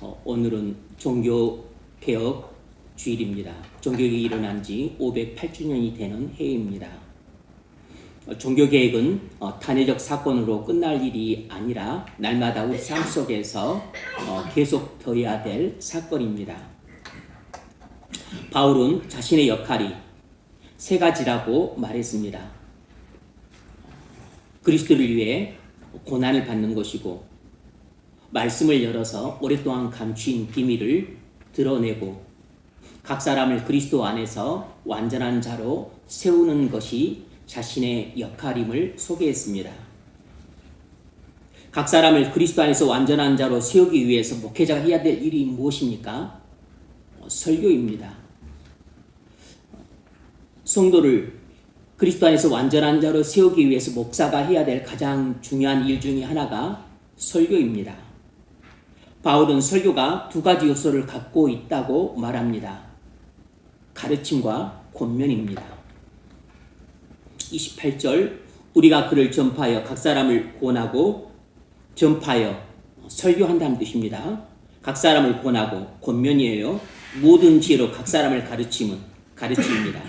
오늘은 종교개혁 주일입니다. 종교개혁이 일어난 지 508주년이 되는 해입니다. 종교개혁은 단회적 사건으로 끝날 일이 아니라 날마다 우리 삶 속에서 계속 더해야 될 사건입니다. 바울은 자신의 역할이 세 가지라고 말했습니다. 그리스도를 위해 고난을 받는 것이고, 말씀을 열어서 오랫동안 감추인 비밀을 드러내고, 각 사람을 그리스도 안에서 완전한 자로 세우는 것이 자신의 역할임을 소개했습니다. 각 사람을 그리스도 안에서 완전한 자로 세우기 위해서 목회자가 해야 될 일이 무엇입니까? 설교입니다. 성도를 그리스도 안에서 완전한 자로 세우기 위해서 목사가 해야 될 가장 중요한 일 중에 하나가 설교입니다. 바울은 설교가 두 가지 요소를 갖고 있다고 말합니다. 가르침과 권면입니다. 28절, 우리가 그를 전파하여 각 사람을 구원하고, 전파하여 설교한다는 뜻입니다. 각 사람을 구원하고, 권면이에요. 모든 지혜로 각 사람을 가르침입니다.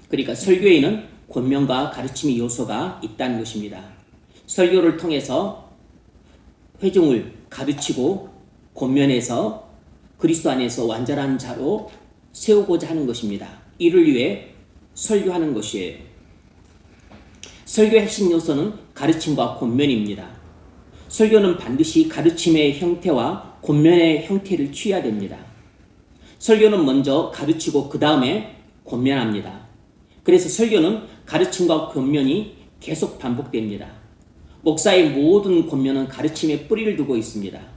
그러니까 설교에는 권면과 가르침의 요소가 있다는 것입니다. 설교를 통해서 회중을 가르치고, 권면해서 그리스도 안에서 완전한 자로 세우고자 하는 것입니다. 이를 위해 설교하는 것이에요. 설교의 핵심 요소는 가르침과 권면입니다. 설교는 반드시 가르침의 형태와 권면의 형태를 취해야 됩니다. 설교는 먼저 가르치고 그 다음에 권면합니다. 그래서 설교는 가르침과 권면이 계속 반복됩니다. 목사의 모든 권면은 가르침에 뿌리를 두고 있습니다.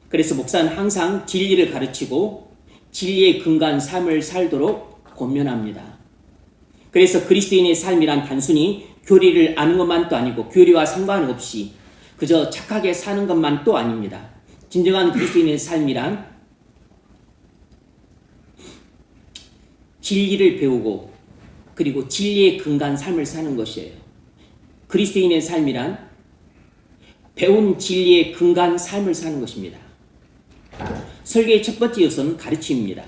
그래서 목사는 항상 진리를 가르치고 진리의 근간 삶을 살도록 권면합니다. 그래서 그리스도인의 삶이란 단순히 교리를 아는 것만도 아니고 교리와 상관없이 그저 착하게 사는 것만도 아닙니다. 진정한 그리스도인의 삶이란 진리를 배우고 그리고 진리의 근간 삶을 사는 것이에요. 그리스도인의 삶이란 배운 진리의 근간 삶을 사는 것입니다. 설교의 첫 번째 요소는 가르침입니다.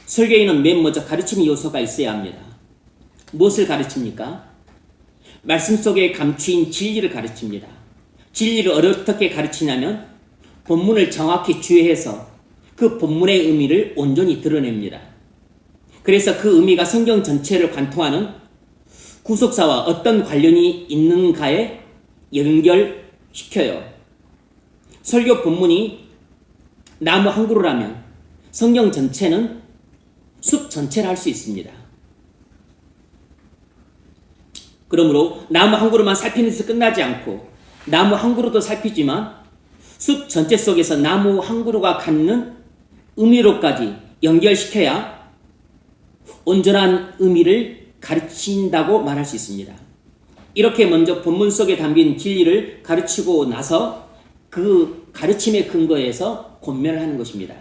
설교에는 맨 먼저 가르침의 요소가 있어야 합니다. 무엇을 가르칩니까? 말씀 속에 감추인 진리를 가르칩니다. 진리를 어떻게 가르치냐면 본문을 정확히 주의해서 그 본문의 의미를 온전히 드러냅니다. 그래서 그 의미가 성경 전체를 관통하는 구속사와 어떤 관련이 있는가에 연결시켜요. 설교 본문이 나무 한 그루라면 성경 전체는 숲 전체를 할 수 있습니다. 그러므로 나무 한 그루만 살피는 데서 끝나지 않고 나무 한 그루도 살피지만 숲 전체 속에서 나무 한 그루가 갖는 의미로까지 연결시켜야 온전한 의미를 가르친다고 말할 수 있습니다. 이렇게 먼저 본문 속에 담긴 진리를 가르치고 나서 그 가르침의 근거에서 권면을 하는 것입니다.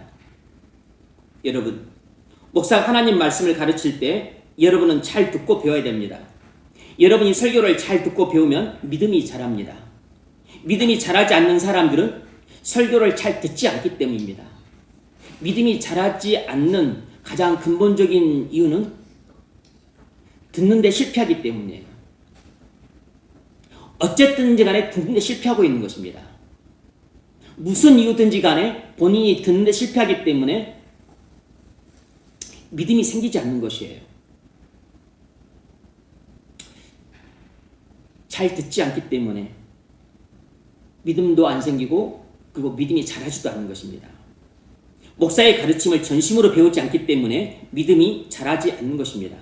여러분, 목사가 하나님 말씀을 가르칠 때 여러분은 잘 듣고 배워야 됩니다. 여러분이 설교를 잘 듣고 배우면 믿음이 자랍니다. 믿음이 자라지 않는 사람들은 설교를 잘 듣지 않기 때문입니다. 믿음이 자라지 않는 가장 근본적인 이유는 듣는데 실패하기 때문이에요. 어쨌든지 간에 듣는데 실패하고 있는 것입니다. 무슨 이유든지 간에 본인이 듣는데 실패하기 때문에 믿음이 생기지 않는 것이에요. 잘 듣지 않기 때문에 믿음도 안 생기고 그리고 믿음이 자라지도 않는 것입니다. 목사의 가르침을 전심으로 배우지 않기 때문에 믿음이 자라지 않는 것입니다.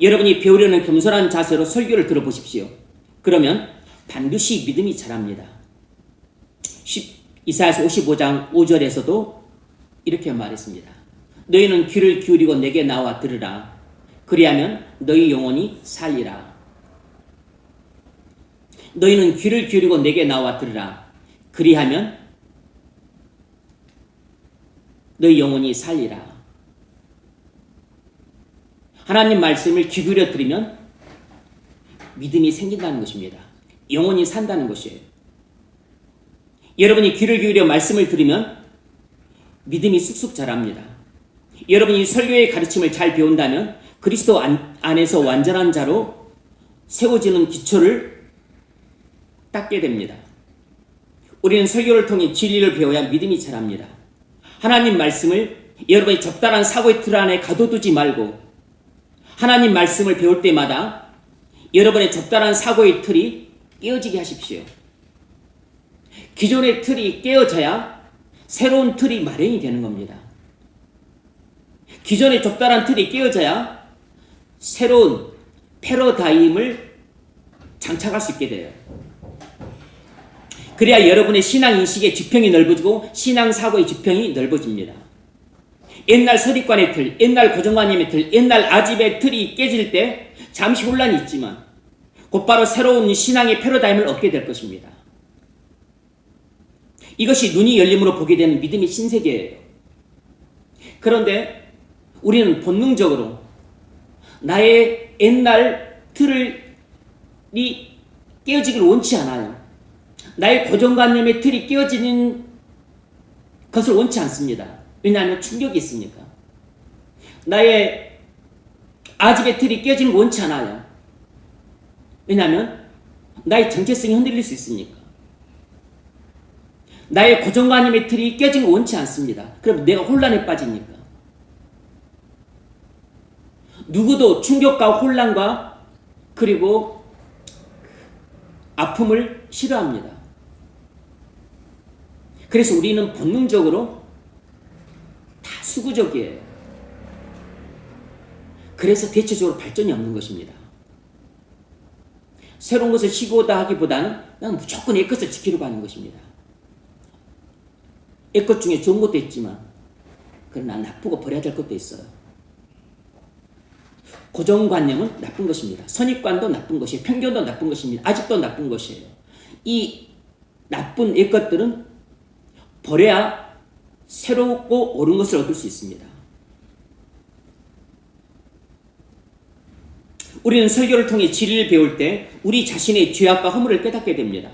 여러분이 배우려는 겸손한 자세로 설교를 들어보십시오. 그러면 반드시 믿음이 자랍니다. 이사야서 55장 5절에서도 이렇게 말했습니다. 너희는 귀를 기울이고 내게 나와 들으라. 그리하면 너희 영혼이 살리라. 너희는 귀를 기울이고 내게 나와 들으라. 그리하면 너희 영혼이 살리라. 하나님 말씀을 귀 기울여 들으면 믿음이 생긴다는 것입니다. 영혼이 산다는 것이에요. 여러분이 귀를 기울여 말씀을 들으면 믿음이 쑥쑥 자랍니다. 여러분이 설교의 가르침을 잘 배운다면 그리스도 안에서 완전한 자로 세워지는 기초를 닦게 됩니다. 우리는 설교를 통해 진리를 배워야 믿음이 자랍니다. 하나님 말씀을 여러분의 적당한 사고의 틀 안에 가둬두지 말고 하나님 말씀을 배울 때마다 여러분의 적당한 사고의 틀이 깨어지게 하십시오. 기존의 틀이 깨어져야 새로운 틀이 마련이 되는 겁니다. 기존의 적당한 틀이 깨어져야 새로운 패러다임을 장착할 수 있게 돼요. 그래야 여러분의 신앙 인식의 지평이 넓어지고 신앙 사고의 지평이 넓어집니다. 옛날 서리관의 틀, 옛날 고정관념의 틀, 옛날 아집의 틀이 깨질 때 잠시 혼란이 있지만 곧바로 새로운 신앙의 패러다임을 얻게 될 것입니다. 이것이 눈이 열림으로 보게 되는 믿음의 신세계예요. 그런데 우리는 본능적으로 나의 옛날 틀이 깨어지기를 원치 않아요. 나의 고정관념의 틀이 깨어지는 것을 원치 않습니다. 왜냐하면 충격이 있으니까. 나의 아집의 틀이 깨어지는 걸 원치 않아요. 왜냐하면 나의 정체성이 흔들릴 수 있으니까. 나의 고정관념의 틀이 깨진 걸 원치 않습니다. 그럼 내가 혼란에 빠지니까. 누구도 충격과 혼란과 그리고 아픔을 싫어합니다. 그래서 우리는 본능적으로 다 수구적이에요. 그래서 대체적으로 발전이 없는 것입니다. 새로운 것을 시도하다 하기보다는 나는 무조건 내 것을 지키려고 하는 것입니다. 내 것 중에 좋은 것도 있지만 그러나 나쁘고 버려야 될 것도 있어요. 고정관념은 나쁜 것입니다. 선입관도 나쁜 것이에요. 편견도 나쁜 것입니다. 아직도 나쁜 것이에요. 이 나쁜 내 것들은 버려야 새롭고 옳은 것을 얻을 수 있습니다. 우리는 설교를 통해 진리를 배울 때 우리 자신의 죄악과 허물을 깨닫게 됩니다.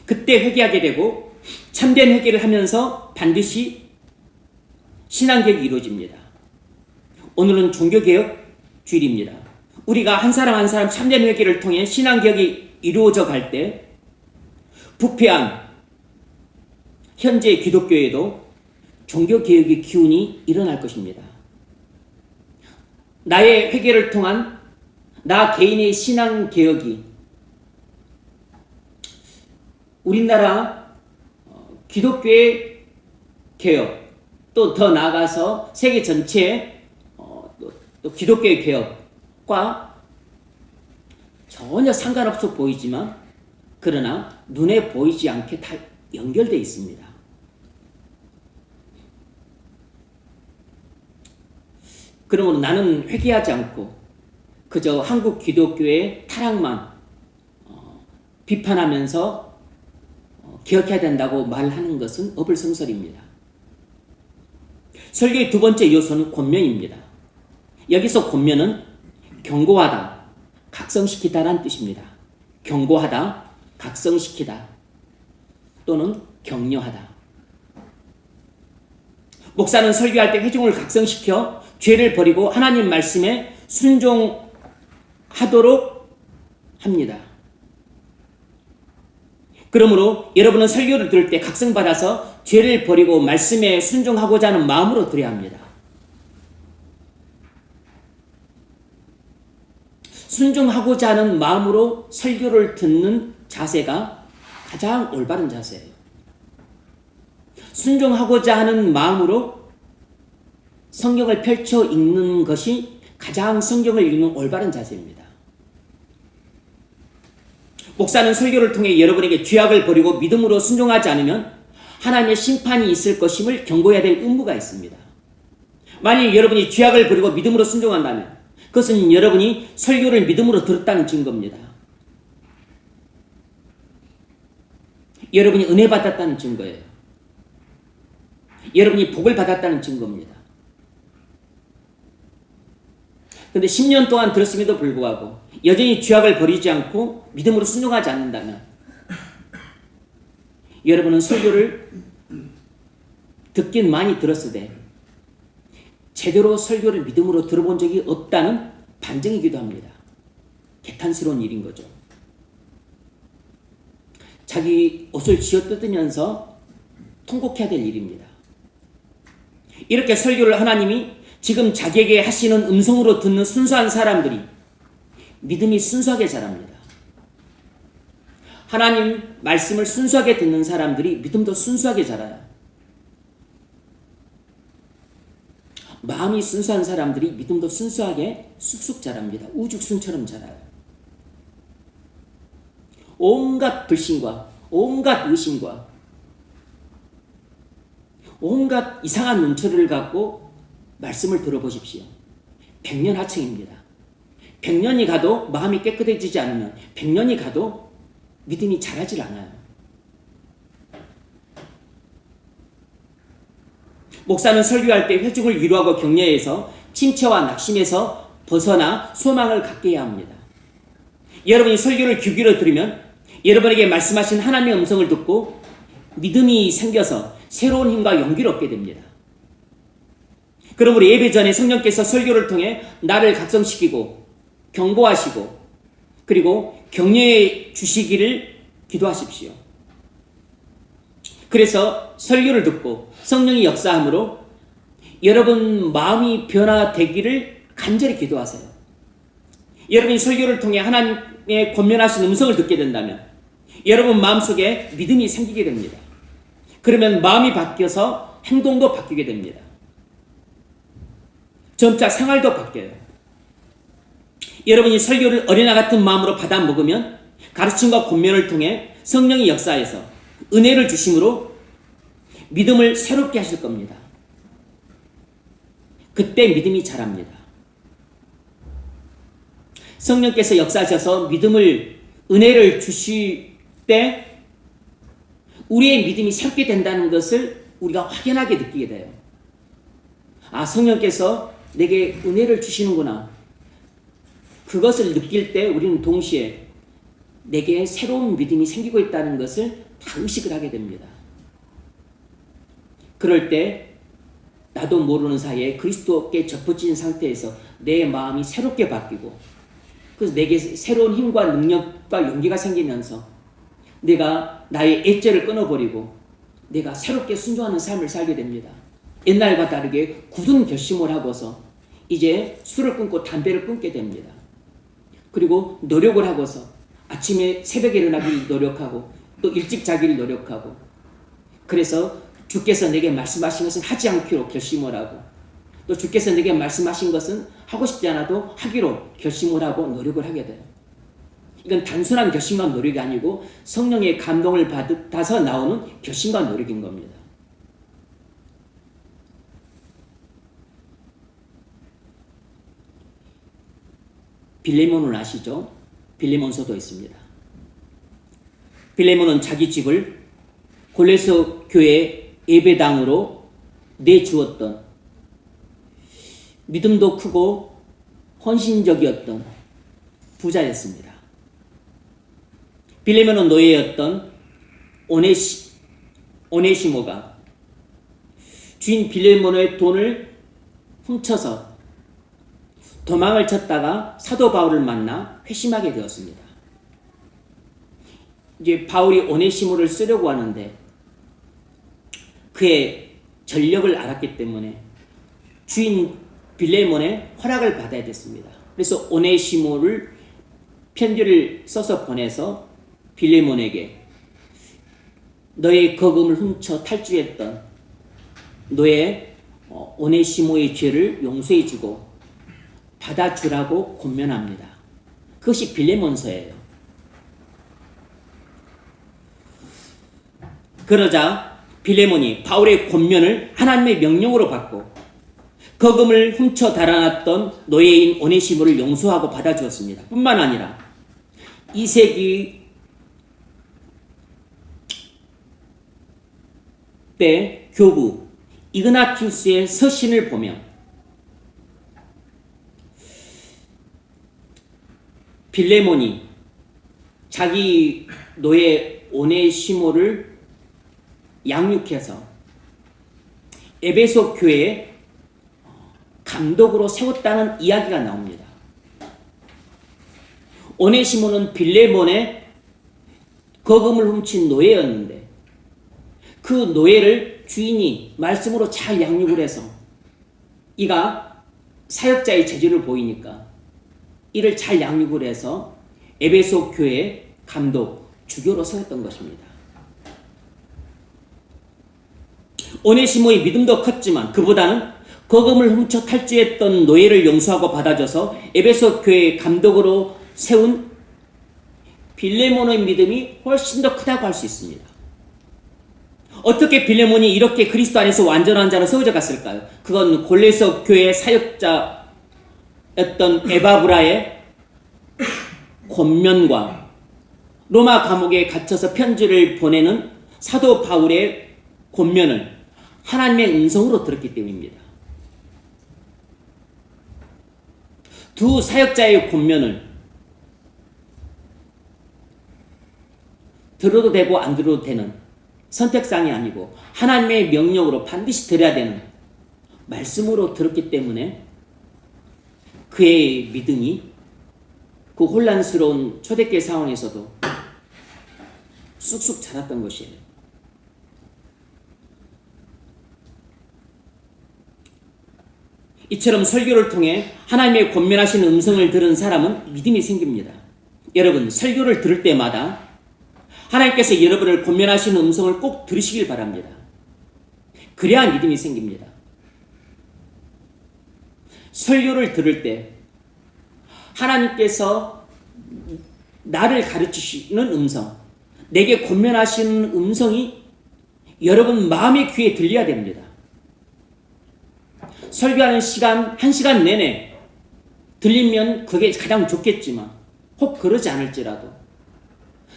그때 회개하게 되고 참된 회개를 하면서 반드시 신앙개혁이 이루어집니다. 오늘은 종교개혁 주일입니다. 우리가 한 사람 한 사람 참된 회개를 통해 신앙개혁이 이루어져 갈 때 부패한 현재 기독교에도 종교개혁의 기운이 일어날 것입니다. 나의 회개를 통한 나 개인의 신앙개혁이 우리나라 기독교의 개혁 또 더 나아가서 세계 전체의 또 기독교의 개혁과 전혀 상관없어 보이지만 그러나 눈에 보이지 않게 다 연결되어 있습니다. 그러므로 나는 회개하지 않고 그저 한국 기독교의 타락만 비판하면서 기억해야 된다고 말하는 것은 어불성설입니다. 설교의 두 번째 요소는 권면입니다. 여기서 권면은 경고하다, 각성시키다라는 뜻입니다. 경고하다, 각성시키다 또는 격려하다. 목사는 설교할 때 회중을 각성시켜 죄를 버리고 하나님 말씀에 순종하도록 합니다. 그러므로 여러분은 설교를 들을 때 각성받아서 죄를 버리고 말씀에 순종하고자 하는 마음으로 들어야 합니다. 순종하고자 하는 마음으로 설교를 듣는 자세가 가장 올바른 자세예요. 순종하고자 하는 마음으로 성경을 펼쳐 읽는 것이 가장 성경을 읽는 올바른 자세입니다. 목사는 설교를 통해 여러분에게 죄악을 버리고 믿음으로 순종하지 않으면 하나님의 심판이 있을 것임을 경고해야 될 의무가 있습니다. 만일 여러분이 죄악을 버리고 믿음으로 순종한다면 그것은 여러분이 설교를 믿음으로 들었다는 증거입니다. 여러분이 은혜 받았다는 증거예요. 여러분이 복을 받았다는 증거입니다. 그런데 10년 동안 들었음에도 불구하고 여전히 죄악을 버리지 않고 믿음으로 순종하지 않는다면 여러분은 설교를 듣긴 많이 들었으되 제대로 설교를 믿음으로 들어본 적이 없다는 반증이기도 합니다. 개탄스러운 일인 거죠. 자기 옷을 쥐어뜯으면서 통곡해야 될 일입니다. 이렇게 설교를 하나님이 지금 자기에게 하시는 음성으로 듣는 순수한 사람들이 믿음이 순수하게 자랍니다. 하나님 말씀을 순수하게 듣는 사람들이 믿음도 순수하게 자라요. 마음이 순수한 사람들이 믿음도 순수하게 쑥쑥 자랍니다. 우죽순처럼 자라요. 온갖 불신과 온갖 의심과 온갖 이상한 눈초리를 갖고 말씀을 들어보십시오. 백년하청입니다. 100년이 가도 마음이 깨끗해지지 않으면 100년이 가도 믿음이 자라질 않아요. 목사는 설교할 때 회중을 위로하고 격려해서 침체와 낙심에서 벗어나 소망을 갖게 해야 합니다. 여러분이 설교를 귀 기울여 들으면 여러분에게 말씀하신 하나님의 음성을 듣고 믿음이 생겨서 새로운 힘과 용기를 얻게 됩니다. 그러므로 예배 전에 성령께서 설교를 통해 나를 각성시키고 경고하시고 그리고 격려해 주시기를 기도하십시오. 그래서 설교를 듣고 성령이 역사함으로 여러분 마음이 변화되기를 간절히 기도하세요. 여러분이 설교를 통해 하나님의 권면하신 음성을 듣게 된다면 여러분 마음속에 믿음이 생기게 됩니다. 그러면 마음이 바뀌어서 행동도 바뀌게 됩니다. 점차 생활도 바뀌어요. 여러분이 설교를 어린아 같은 마음으로 받아 먹으면 가르침과 권면을 통해 성령이 역사해서 은혜를 주심으로 믿음을 새롭게 하실 겁니다. 그때 믿음이 자랍니다. 성령께서 역사하셔서 믿음을 은혜를 주실 때 우리의 믿음이 새롭게 된다는 것을 우리가 확연하게 느끼게 돼요. 아, 성령께서 내게 은혜를 주시는구나. 그것을 느낄 때 우리는 동시에 내게 새로운 믿음이 생기고 있다는 것을 다 의식을 하게 됩니다. 그럴 때 나도 모르는 사이에 그리스도께 접붙인 상태에서 내 마음이 새롭게 바뀌고 그래서 내게 새로운 힘과 능력과 용기가 생기면서 내가 나의 애죄를 끊어버리고 내가 새롭게 순종하는 삶을 살게 됩니다. 옛날과 다르게 굳은 결심을 하고서 이제 술을 끊고 담배를 끊게 됩니다. 그리고 노력을 하고서 아침에 새벽에 일어나기 노력하고 또 일찍 자기를 노력하고 그래서 주께서 내게 말씀하신 것은 하지 않기로 결심을 하고 또 주께서 내게 말씀하신 것은 하고 싶지 않아도 하기로 결심을 하고 노력을 하게 돼요. 이건 단순한 결심과 노력이 아니고 성령의 감동을 받아서 나오는 결심과 노력인 겁니다. 빌레몬을 아시죠? 빌레몬서도 있습니다. 빌레몬은 자기 집을 골레서 교회 예배당으로 내주었던 믿음도 크고 헌신적이었던 부자였습니다. 빌레몬은 노예였던 오네시모가 주인 빌레몬의 돈을 훔쳐서 도망을 쳤다가 사도 바울을 만나 회심하게 되었습니다. 이제 바울이 오네시모를 쓰려고 하는데 그의 전력을 알았기 때문에 주인 빌레몬의 허락을 받아야 됐습니다. 그래서 오네시모를 편지를 써서 보내서 빌레몬에게 너의 거금을 훔쳐 탈주했던 너의 오네시모의 죄를 용서해주고 받아주라고 권면합니다. 그것이 빌레몬서예요. 그러자 빌레몬이 바울의 권면을 하나님의 명령으로 받고 거금을 훔쳐 달아났던 노예인 오네시모를 용서하고 받아주었습니다. 뿐만 아니라 2세기 때 교부 이그나티우스의 서신을 보면 빌레몬이 자기 노예 오네시모를 양육해서 에베소 교회에 감독으로 세웠다는 이야기가 나옵니다. 오네시모는 빌레몬의 거금을 훔친 노예였는데 그 노예를 주인이 말씀으로 잘 양육을 해서 이가 사역자의 재질을 보이니까 이를 잘 양육을 해서 에베소 교회의 감독, 주교로 세웠던 것입니다. 오네시모의 믿음도 컸지만 그보다는 거금을 훔쳐 탈주했던 노예를 용서하고 받아줘서 에베소 교회의 감독으로 세운 빌레몬의 믿음이 훨씬 더 크다고 할 수 있습니다. 어떻게 빌레몬이 이렇게 그리스도 안에서 완전한 자로 세워져 갔을까요? 그건 골로새 교회의 사역자였던 에바브라의 권면과 로마 감옥에 갇혀서 편지를 보내는 사도 바울의 권면을 하나님의 음성으로 들었기 때문입니다. 두 사역자의 권면을 들어도 되고 안 들어도 되는 선택사항이 아니고 하나님의 명령으로 반드시 들어야 되는 말씀으로 들었기 때문에 그의 믿음이 그 혼란스러운 초대교회 상황에서도 쑥쑥 자랐던 것이에요. 이처럼 설교를 통해 하나님의 권면하시는 음성을 들은 사람은 믿음이 생깁니다. 여러분, 설교를 들을 때마다 하나님께서 여러분을 권면하시는 음성을 꼭 들으시길 바랍니다. 그래야 믿음이 생깁니다. 설교를 들을 때 하나님께서 나를 가르치시는 음성, 내게 권면하시는 음성이 여러분 마음의 귀에 들려야 됩니다. 설교하는 시간, 1시간 내내 들리면 그게 가장 좋겠지만 혹 그러지 않을지라도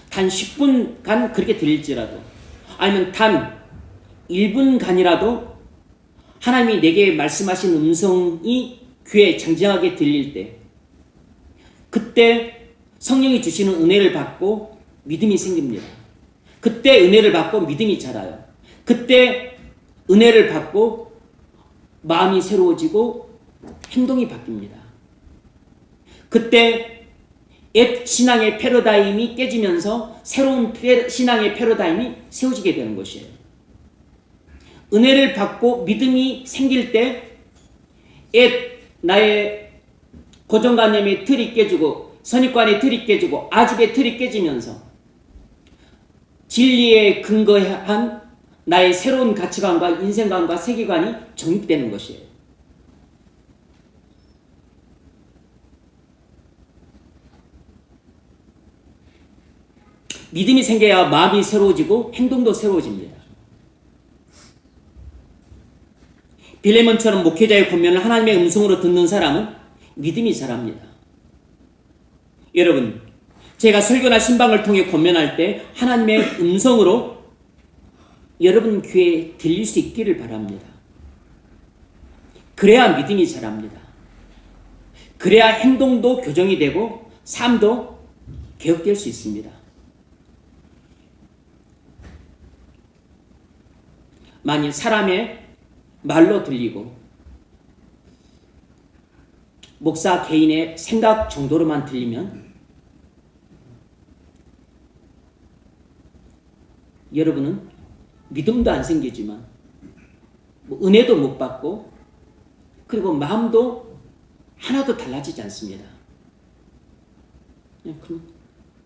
단 10분간 그렇게 들릴지라도 아니면 단 1분간이라도 하나님이 내게 말씀하신 음성이 귀에 장장하게 들릴 때 그때 성령이 주시는 은혜를 받고 믿음이 생깁니다. 그때 은혜를 받고 믿음이 자라요. 그때 은혜를 받고 마음이 새로워지고 행동이 바뀝니다. 그때 옛 신앙의 패러다임이 깨지면서 새로운 신앙의 패러다임이 세워지게 되는 것이에요. 은혜를 받고 믿음이 생길 때 옛 나의 고정관념의 틀이 깨지고 선입관의 틀이 깨지고 아집의 틀이 깨지면서 진리에 근거한 나의 새로운 가치관과 인생관과 세계관이 정립되는 것이에요. 믿음이 생겨야 마음이 새로워지고 행동도 새로워집니다. 빌레몬처럼 목회자의 권면을 하나님의 음성으로 듣는 사람은 믿음이 자랍니다. 여러분, 제가 설교나 신방을 통해 권면할 때 하나님의 음성으로 여러분 귀에 들릴 수 있기를 바랍니다. 그래야 믿음이 자랍니다. 그래야 행동도 교정이 되고 삶도 개혁될 수 있습니다. 만일 사람의 말로 들리고 목사 개인의 생각 정도로만 들리면 여러분은 믿음도 안 생기지만 은혜도 못 받고 그리고 마음도 하나도 달라지지 않습니다.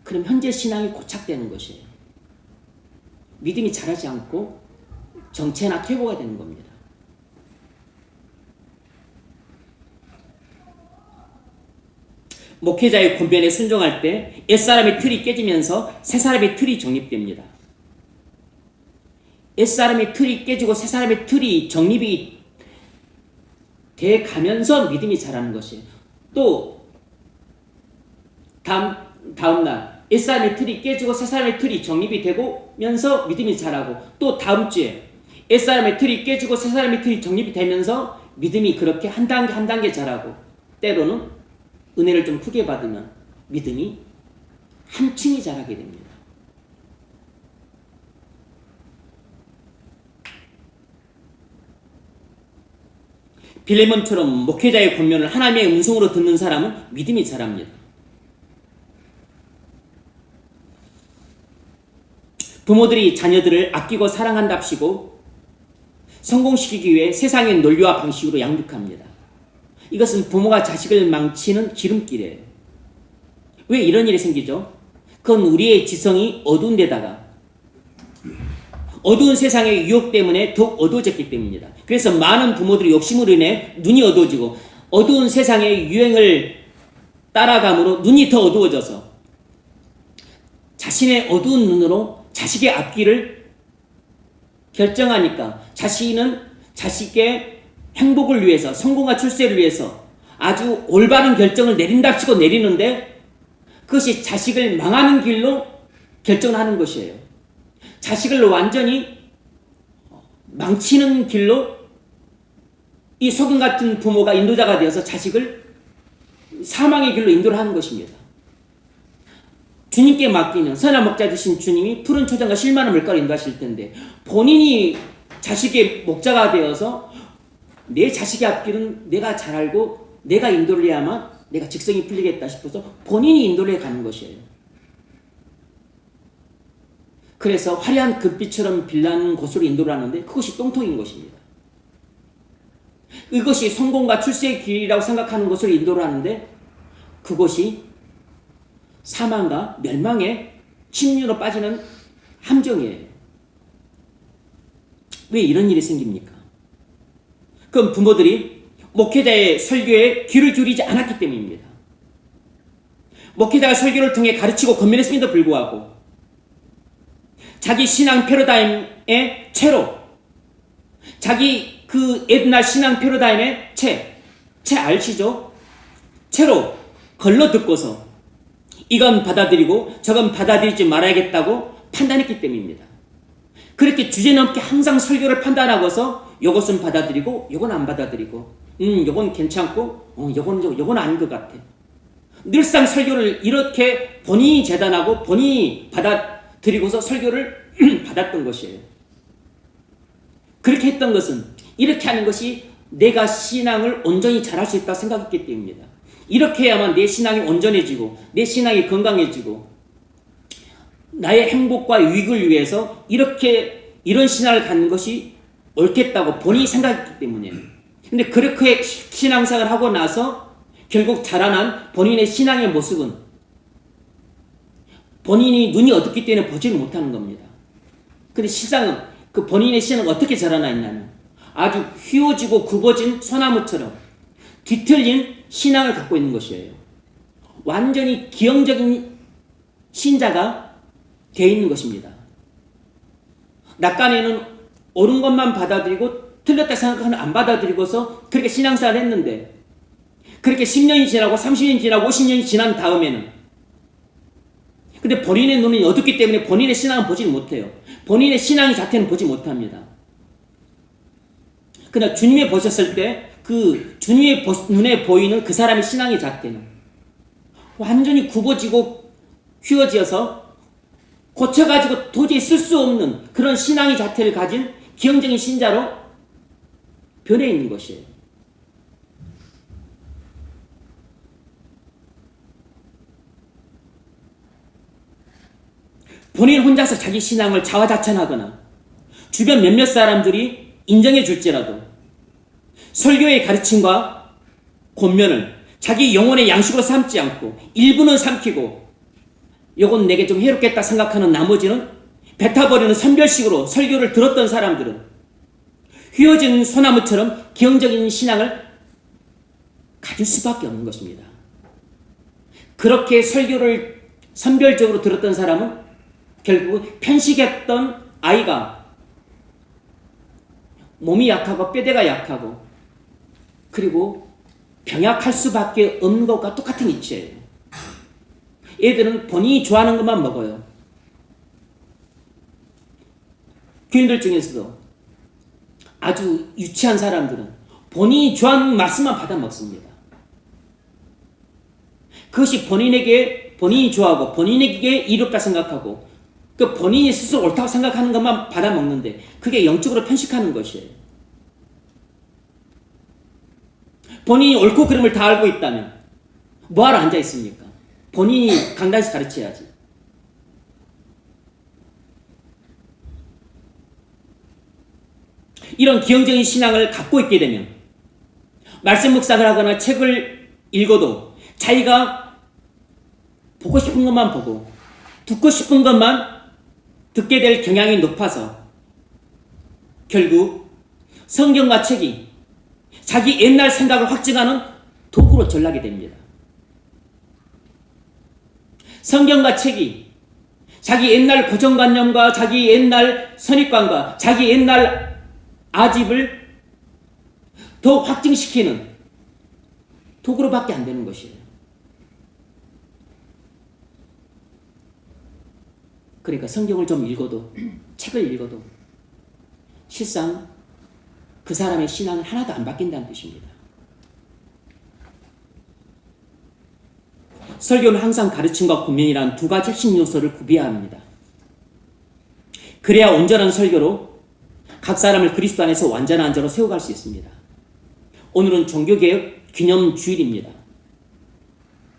그럼 현재 신앙이 고착되는 것이에요. 믿음이 자라지 않고 정체나 퇴보가 되는 겁니다. 목회자의 권면에 순종할 때 옛사람의 틀이 깨지면서 새사람의 틀이 정립됩니다. 옛사람의 틀이 깨지고 새사람의 틀이 정립이 돼 가면서 믿음이 자라는 것이에요. 또 다음날 옛사람의 틀이 깨지고 새사람의 틀이 정립이 되면서 믿음이 자라고 또 다음 주에 옛사람의 틀이 깨지고 새사람의 틀이 정립이 되면서 믿음이 그렇게 한 단계 한 단계 자라고 때로는 은혜를 좀 크게 받으면 믿음이 한층이 자라게 됩니다. 빌레몬처럼 목회자의 권면을 하나님의 음성으로 듣는 사람은 믿음이 자랍니다. 부모들이 자녀들을 아끼고 사랑한답시고 성공시키기 위해 세상의 논리와 방식으로 양육합니다. 이것은 부모가 자식을 망치는 지름길이에요. 왜 이런 일이 생기죠? 그건 우리의 지성이 어두운 데다가 어두운 세상의 유혹 때문에 더욱 어두워졌기 때문입니다. 그래서 많은 부모들이 욕심으로 인해 눈이 어두워지고 어두운 세상의 유행을 따라감으로 눈이 더 어두워져서 자신의 어두운 눈으로 자식의 앞길을 결정하니까 자신은 자식의 행복을 위해서 성공과 출세를 위해서 아주 올바른 결정을 내린답시고 내리는데 그것이 자식을 망하는 길로 결정을 하는 것이에요. 자식을 완전히 망치는 길로 이 소금 같은 부모가 인도자가 되어서 자식을 사망의 길로 인도를 하는 것입니다. 주님께 맡기면 선한 목자 되신 주님이 푸른 초장과 실만한 물가로 인도하실 텐데 본인이 자식의 목자가 되어서 내 자식의 앞길은 내가 잘 알고 내가 인도를 해야만 내가 직성이 풀리겠다 싶어서 본인이 인도를 해가는 것이에요. 그래서 화려한 금빛처럼 빛나는 곳으로 인도를 하는데 그것이 똥통인 것입니다. 이것이 성공과 출세의 길이라고 생각하는 것을 인도를 하는데 그것이 사망과 멸망의 침륜으로 빠지는 함정이에요. 왜 이런 일이 생깁니까? 그건 부모들이 목회자의 설교에 귀를 기울이지 않았기 때문입니다. 목회자가 설교를 통해 가르치고 권면했음에도 불구하고 자기 신앙 패러다임의 채로 자기 그 옛날 신앙 패러다임의 채 아시죠? 채로 걸러 듣고서 이건 받아들이고 저건 받아들이지 말아야겠다고 판단했기 때문입니다. 그렇게 주제넘게 항상 설교를 판단하고서 요것은 받아들이고 요건 안 받아들이고 요건 괜찮고 요건 아닌 것 같아. 늘상 설교를 이렇게 본인이 재단하고 본인이 받아들이고서 설교를 받았던 것이에요. 그렇게 했던 것은 이렇게 하는 것이 내가 신앙을 온전히 잘할 수 있다고 생각했기 때문입니다. 이렇게 해야만 내 신앙이 온전해지고 내 신앙이 건강해지고 나의 행복과 유익을 위해서 이런 신앙을 갖는 것이 옳겠다고 본인이 생각했기 때문이에요. 근데 그렇게 신앙생활을 하고 나서 결국 자라난 본인의 신앙의 모습은 본인이 눈이 어둡기 때문에 보지를 못하는 겁니다. 근데 시장은 그 본인의 신앙은 어떻게 자라나 있냐면 아주 휘어지고 굽어진 소나무처럼 뒤틀린 신앙을 갖고 있는 것이에요. 완전히 기형적인 신자가 되어 있는 것입니다. 낙관에는 옳은 것만 받아들이고 틀렸다 생각하는 안 받아들이고서 그렇게 신앙생활을 했는데 그렇게 10년이 지나고 30년이 지나고 50년이 지난 다음에는 근데 본인의 눈이 어둡기 때문에 본인의 신앙은 보지 못해요. 본인의 신앙의 자체는 보지 못합니다. 그러나 주님이 보셨을 때 그 주님의 눈에 보이는 그 사람의 신앙의 자태는 완전히 굽어지고 휘어져서 고쳐가지고 도저히 쓸 수 없는 그런 신앙의 자태를 가진 기형적인 신자로 변해 있는 것이에요. 본인 혼자서 자기 신앙을 자화자찬하거나 주변 몇몇 사람들이 인정해 줄지라도 설교의 가르침과 권면을 자기 영혼의 양식으로 삼지 않고 일부는 삼키고 이건 내게 좀 해롭겠다 생각하는 나머지는 뱉어버리는 선별식으로 설교를 들었던 사람들은 휘어진 소나무처럼 기형적인 신앙을 가질 수밖에 없는 것입니다. 그렇게 설교를 선별적으로 들었던 사람은 결국 편식했던 아이가 몸이 약하고 뼈대가 약하고 그리고 병약할 수밖에 없는 것과 똑같은 이치예요. 애들은 본인이 좋아하는 것만 먹어요. 교인들 중에서도 아주 유치한 사람들은 본인이 좋아하는 말씀만 받아 먹습니다. 그것이 본인이 좋아하고 본인에게 이롭다 생각하고 그 본인이 스스로 옳다고 생각하는 것만 받아 먹는데 그게 영적으로 편식하는 것이에요. 본인이 옳고 그름을 다 알고 있다면 뭐하러 앉아 있습니까? 본인이 강단에서 가르쳐야지. 이런 기형적인 신앙을 갖고 있게 되면 말씀 묵상을 하거나 책을 읽어도 자기가 보고 싶은 것만 보고 듣고 싶은 것만 듣게 될 경향이 높아서 결국 성경과 책이 자기 옛날 생각을 확증하는 도구로 전락이 됩니다. 성경과 책이 자기 옛날 고정관념과 자기 옛날 선입관과 자기 옛날 아집을 더 확증시키는 도구로밖에 안 되는 것이에요. 그러니까 성경을 좀 읽어도 책을 읽어도 실상 그 사람의 신앙은 하나도 안 바뀐다는 뜻입니다. 설교는 항상 가르침과 권면이란 두 가지 핵심 요소를 구비해야 합니다. 그래야 온전한 설교로 각 사람을 그리스도 안에서 완전한 자로 세워갈 수 있습니다. 오늘은 종교개혁 기념주일입니다.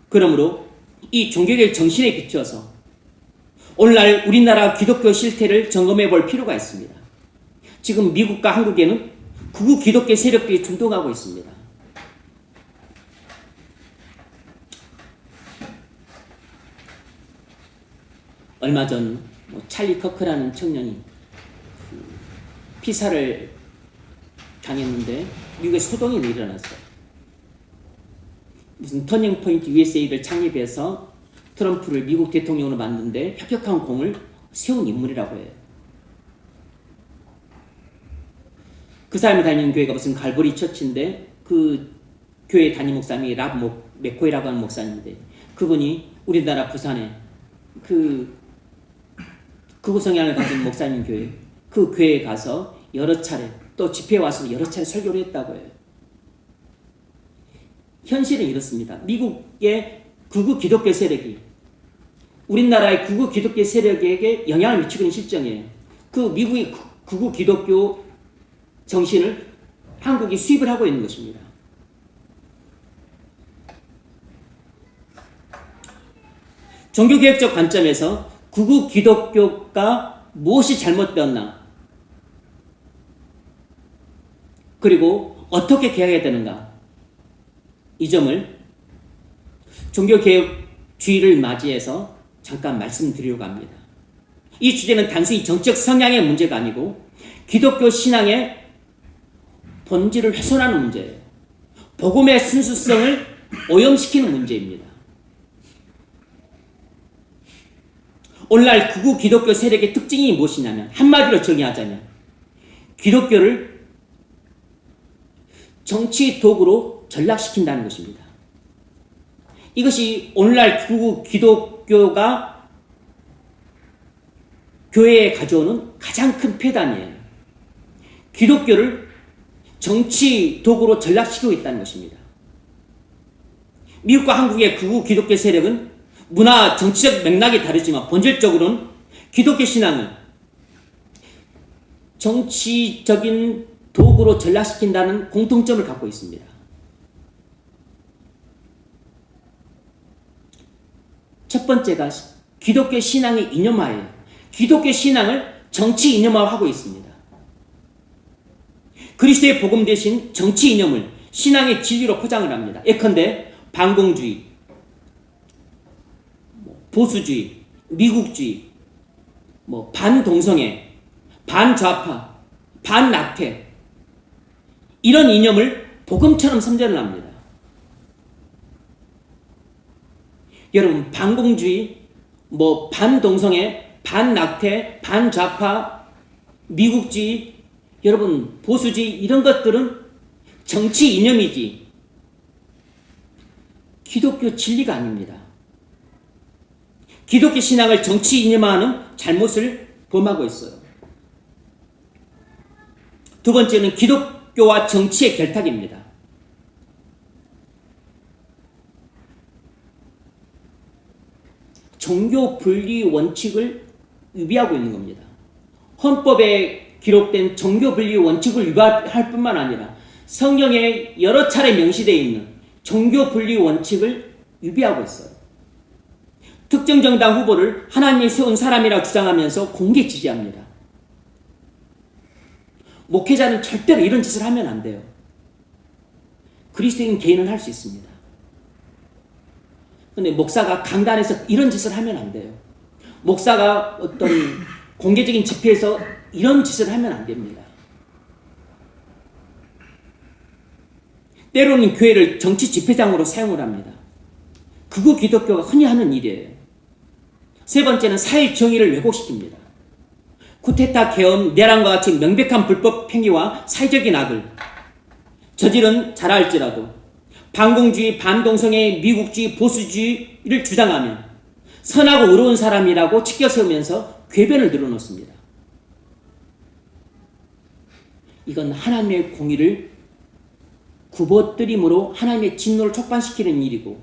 그러므로 이 종교개혁 정신에 비추어서 오늘날 우리나라 기독교 실태를 점검해 볼 필요가 있습니다. 지금 미국과 한국에는 극우 기독교 세력들이 준동하고 있습니다. 얼마 전 찰리 커크라는 청년이 피살을 당했는데 미국에 소동이 일어났어요. 무슨 터닝 포인트 USA를 창립해서 트럼프를 미국 대통령으로 만드는데 혁혁한 공을 세운 인물이라고 해요. 그 사람이 다니는 교회가 무슨 갈보리 처치인데 그 교회 담임 목사님이 맥코이라고 하는 목사님인데 그분이 우리나라 부산에 극우 성향을 가진 목사님 교회 그 교회에 가서 여러 차례 또 집회에 와서 여러 차례 설교를 했다고 해요. 현실은 이렇습니다. 미국의 극우 기독교 세력이 우리나라의 극우 기독교 세력에게 영향을 미치고 있는 실정이에요. 그 미국의 극우 기독교 정신을 한국이 수입을 하고 있는 것입니다. 종교개혁적 관점에서 극우 기독교가 무엇이 잘못되었나 그리고 어떻게 개혁해야 되는가 이 점을 종교개혁주의를 맞이해서 잠깐 말씀드리려고 합니다. 이 주제는 단순히 정치적 성향의 문제가 아니고 기독교 신앙의 본질을 훼손하는 문제예요. 복음의 순수성을 오염시키는 문제입니다. 오늘날 극우 기독교 세력의 특징이 무엇이냐면 한마디로 정의하자면 기독교를 정치 도구로 전락시킨다는 것입니다. 이것이 오늘날 극우 기독교가 교회에 가져오는 가장 큰 폐단이에요. 기독교를 정치 도구로 전락시키고 있다는 것입니다. 미국과 한국의 극우 기독교 세력은 문화, 정치적 맥락이 다르지만 본질적으로는 기독교 신앙을 정치적인 도구로 전락시킨다는 공통점을 갖고 있습니다. 첫 번째가 기독교 신앙의 이념화예요. 기독교 신앙을 정치 이념화하고 있습니다. 그리스도의 복음 대신 정치 이념을 신앙의 진리로 포장을 합니다. 예컨대 반공주의, 보수주의, 미국주의, 반동성애, 반좌파, 반낙태 이런 이념을 복음처럼 선전을 합니다. 여러분 반공주의, 반동성애, 반낙태, 반좌파, 미국주의, 여러분 보수주의 이런 것들은 정치 이념이지 기독교 진리가 아닙니다. 기독교 신앙을 정치 이념화하는 잘못을 범하고 있어요. 두 번째는 기독교와 정치의 결탁입니다. 종교 분리 원칙을 위배하고 있는 겁니다. 헌법에 기록된 종교 분리 원칙을 위반할 뿐만 아니라 성경에 여러 차례 명시되어 있는 종교 분리 원칙을 위배하고 있어요. 특정 정당 후보를 하나님이 세운 사람이라 주장하면서 공개 지지합니다. 목회자는 절대로 이런 짓을 하면 안 돼요. 그리스도인 개인은 할 수 있습니다. 그런데 목사가 강단에서 이런 짓을 하면 안 돼요. 목사가 어떤 공개적인 집회에서 이런 짓을 하면 안 됩니다. 때로는 교회를 정치 집회장으로 사용을 합니다. 극우 기독교가 흔히 하는 일이에요. 세 번째는 사회 정의를 왜곡시킵니다. 쿠데타 계엄, 내란과 같이 명백한 불법 행위와 사회적인 악을 저질은 잘 알지라도 반공주의, 반동성애, 미국주의, 보수주의를 주장하며 선하고 의로운 사람이라고 치켜 세우면서 궤변을 늘어놓습니다. 이건 하나님의 공의를 굽어뜨림으로 하나님의 진노를 촉발시키는 일이고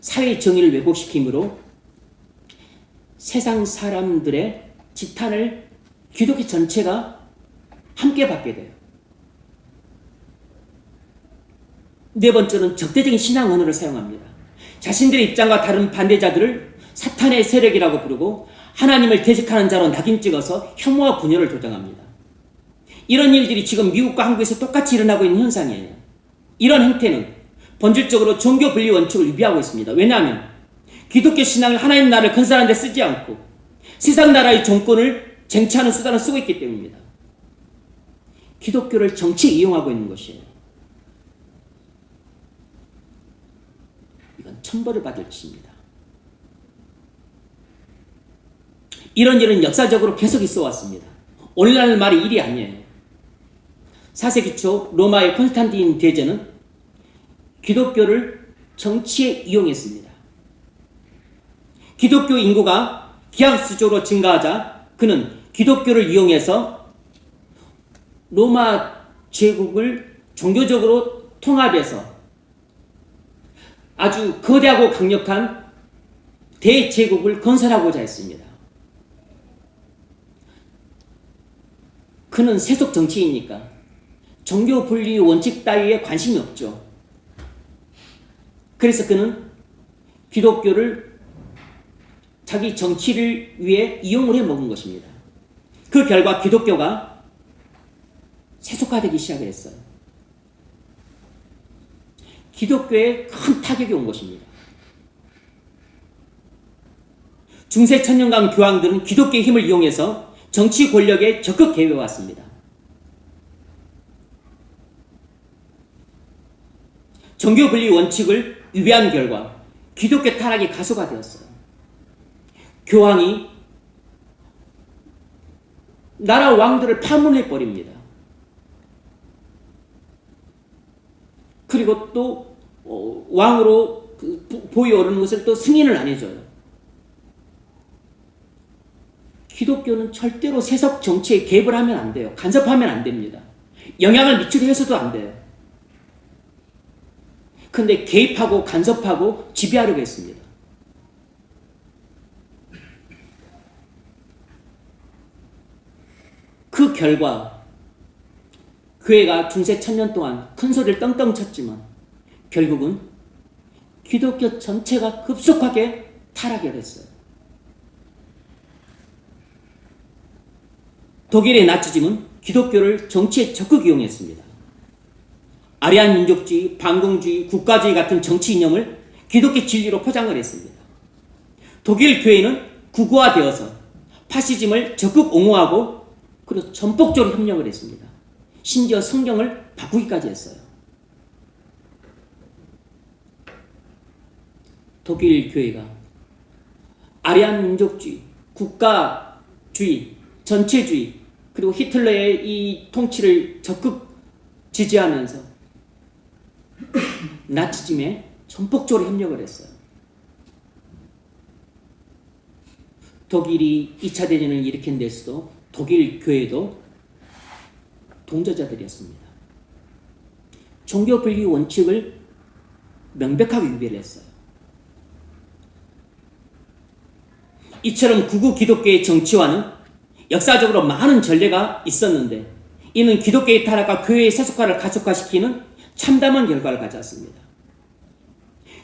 사회의 정의를 왜곡시킴으로 세상 사람들의 지탄을 기독교 전체가 함께 받게 돼요. 네 번째는 적대적인 신앙 언어를 사용합니다. 자신들의 입장과 다른 반대자들을 사탄의 세력이라고 부르고 하나님을 대적하는 자로 낙인 찍어서 혐오와 분열을 조장합니다. 이런 일들이 지금 미국과 한국에서 똑같이 일어나고 있는 현상이에요. 이런 행태는 본질적으로 종교 분리 원칙을 위배하고 있습니다. 왜냐하면 기독교 신앙을 하나님 나라를 건설하는 데 쓰지 않고 세상 나라의 정권을 쟁취하는 수단을 쓰고 있기 때문입니다. 기독교를 정치에 이용하고 있는 것이에요. 이건 천벌을 받을 짓입니다. 이런 일은 역사적으로 계속 있어 왔습니다. 오늘날 말이 일이 아니에요. 4세기 초 로마의 콘스탄틴 대제는 기독교를 정치에 이용했습니다. 기독교 인구가 기하급수적으로 증가하자 그는 기독교를 이용해서 로마 제국을 종교적으로 통합해서 아주 거대하고 강력한 대제국을 건설하고자 했습니다. 그는 세속 정치이니까 종교 분리 원칙 따위에 관심이 없죠. 그래서 그는 기독교를 자기 정치를 위해 이용을 해먹은 것입니다. 그 결과 기독교가 세속화되기 시작했어요. 기독교에 큰 타격이 온 것입니다. 중세 천년간 교황들은 기독교의 힘을 이용해서 정치 권력에 적극 개입해왔습니다. 종교 분리 원칙을 위배한 결과 기독교 타락이 가속화되었어요. 교황이 나라 왕들을 파문해버립니다. 그리고 또 왕으로 보위 오르는 것을 또 승인을 안 해줘요. 기독교는 절대로 세속 정치에 개입을 하면 안 돼요. 간섭하면 안 됩니다. 영향을 미치려 해서도 안 돼요. 근데 개입하고 간섭하고 지배하려고 했습니다. 그 결과 교회가 중세 천년 동안 큰 소리를 떵떵 쳤지만 결국은 기독교 전체가 급속하게 타락을 했어요. 독일의 나치즘은 기독교를 정치에 적극 이용했습니다. 아리안 민족주의, 반공주의, 국가주의 같은 정치 이념을 기독교 진리로 포장을 했습니다. 독일 교회는 국어화되어서 파시즘을 적극 옹호하고 그리고 전폭적으로 협력을 했습니다. 심지어 성경을 바꾸기까지 했어요. 독일 교회가 아리안 민족주의, 국가주의, 전체주의 그리고 히틀러의 이 통치를 적극 지지하면서 나치즘에 전폭적으로 협력을 했어요. 독일이 2차 대전을 일으킨 데서도 독일 교회도 동조자들이었습니다. 종교 분리 원칙을 명백하게 위배를 했어요. 이처럼 극우 기독교의 정치화는 역사적으로 많은 전례가 있었는데 이는 기독교의 타락과 교회의 세속화를 가속화시키는 참담한 결과를 가져왔습니다.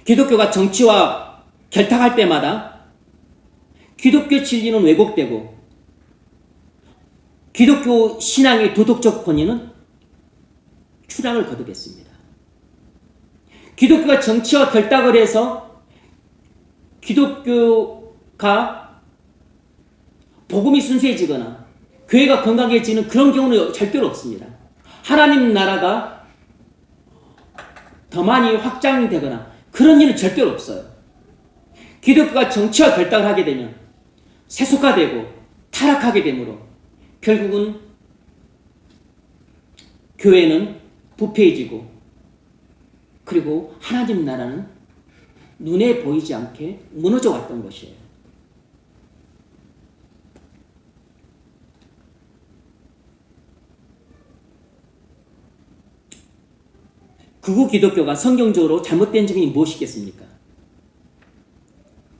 기독교가 정치와 결탁할 때마다 기독교 진리는 왜곡되고 기독교 신앙의 도덕적 권위는 추락을 거듭했습니다. 기독교가 정치와 결탁을 해서 기독교가 복음이 순수해지거나 교회가 건강해지는 그런 경우는 절대로 없습니다. 하나님 나라가 더 많이 확장되거나 그런 일은 절대로 없어요. 기독교가 정치와 결탁을 하게 되면 세속화되고 타락하게 되므로 결국은 교회는 부패해지고 그리고 하나님 나라는 눈에 보이지 않게 무너져 왔던 것이에요. 극우 기독교가 성경적으로 잘못된 점이 무엇이겠습니까?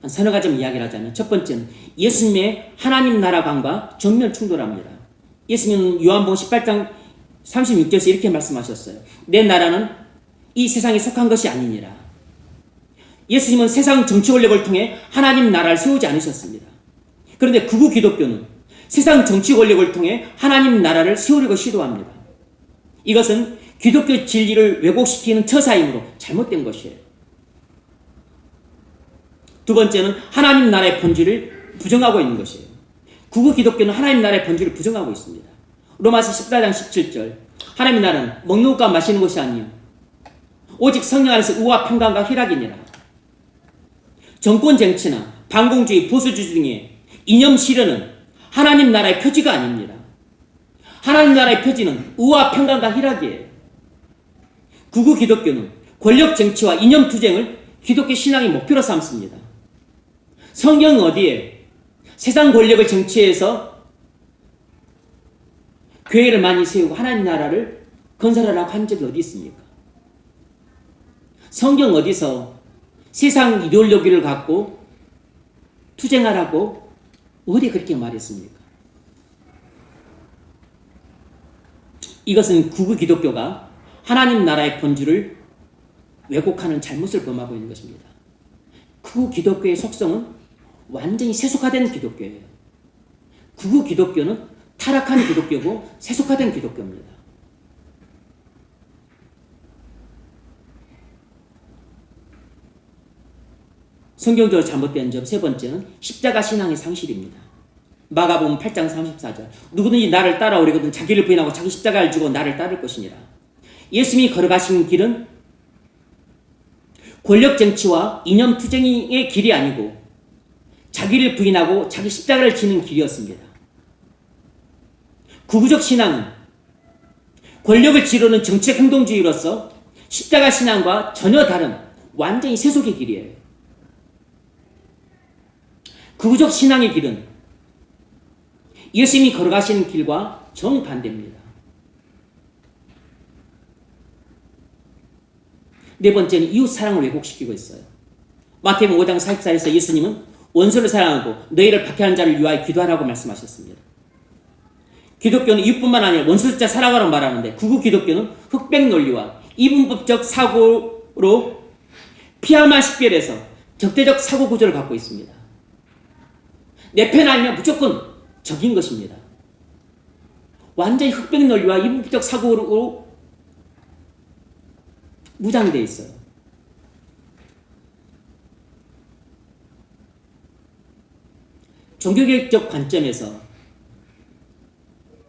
한 서너 가지 이야기를 하자면 첫 번째는 예수님의 하나님 나라관과 정면 충돌합니다. 예수님은 요한복음 18장 36절에서 이렇게 말씀하셨어요. 내 나라는 이 세상에 속한 것이 아니니라. 예수님은 세상 정치 권력을 통해 하나님 나라를 세우지 않으셨습니다. 그런데 극우 기독교는 세상 정치 권력을 통해 하나님 나라를 세우려고 시도합니다. 이것은 기독교 진리를 왜곡시키는 처사이므로 잘못된 것이에요. 두 번째는 하나님 나라의 본질을 부정하고 있는 것이에요. 극우 기독교는 하나님 나라의 본질을 부정하고 있습니다. 로마서 14장 17절 하나님 나라는 먹는 것과 마시는 것이 아니요 오직 성령 안에서 의와 평강과 희락이니라. 정권 정치나 반공주의 보수주의 등의 이념 실현은 하나님 나라의 표지가 아닙니다. 하나님 나라의 표지는 의와 평강과 희락이에요. 극우 기독교는 권력 정치와 이념 투쟁을 기독교 신앙의 목표로 삼습니다. 성경은 어디에 세상 권력을 정치해서 교회를 많이 세우고 하나님 나라를 건설하라고 한 적이 어디 있습니까? 성경 어디서 세상 이데올로기를 갖고 투쟁하라고 어디 그렇게 말했습니까? 이것은 극우 기독교가 하나님 나라의 본질을 왜곡하는 잘못을 범하고 있는 것입니다. 극우 기독교의 속성은 완전히 세속화된 기독교예요. 극우 기독교는 타락한 기독교고 세속화된 기독교입니다. 성경적으로 잘못된 점 세 번째는 십자가 신앙의 상실입니다. 마가복음 8장 34절 누구든지 나를 따라오려거든 자기를 부인하고 자기 십자가를 지고 나를 따를 것이니라. 예수님이 걸어가신 길은 권력 정치와 이념 투쟁의 길이 아니고 자기를 부인하고 자기 십자가를 지는 길이었습니다. 극우적 신앙은 권력을 지르는 정책 행동주의로서 십자가 신앙과 전혀 다른 완전히 세속의 길이에요. 극우적 신앙의 길은 예수님이 걸어가시는 길과 정반대입니다. 네 번째는 이웃 사랑을 왜곡시키고 있어요. 마태복음 5장 44절에서 예수님은 원수를 사랑하고 너희를 박해하는 자를 위하여 기도하라고 말씀하셨습니다. 기독교는 이웃뿐만 아니라 원수자 사랑하라고 말하는데 극우 기독교는 흑백 논리와 이분법적 사고로 피하만 식별해서 적대적 사고 구조를 갖고 있습니다. 내 편 아니면 무조건 적인 것입니다. 완전히 흑백 논리와 이분법적 사고로 무장되어 있어요. 종교개혁적 관점에서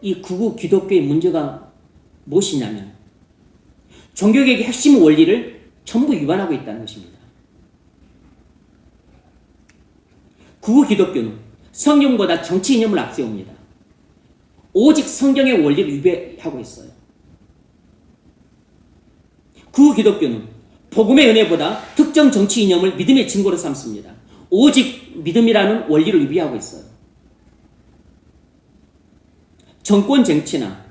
이 극우 기독교의 문제가 무엇이냐면 종교개혁의 핵심 원리를 전부 위반하고 있다는 것입니다. 극우 기독교는 성경보다 정치 이념을 앞세웁니다. 오직 성경의 원리를 위배하고 있어요. 극우 기독교는 복음의 은혜보다 특정 정치 이념을 믿음의 증거로 삼습니다. 오직 믿음이라는 원리를 위배하고 있어요. 정권 정치나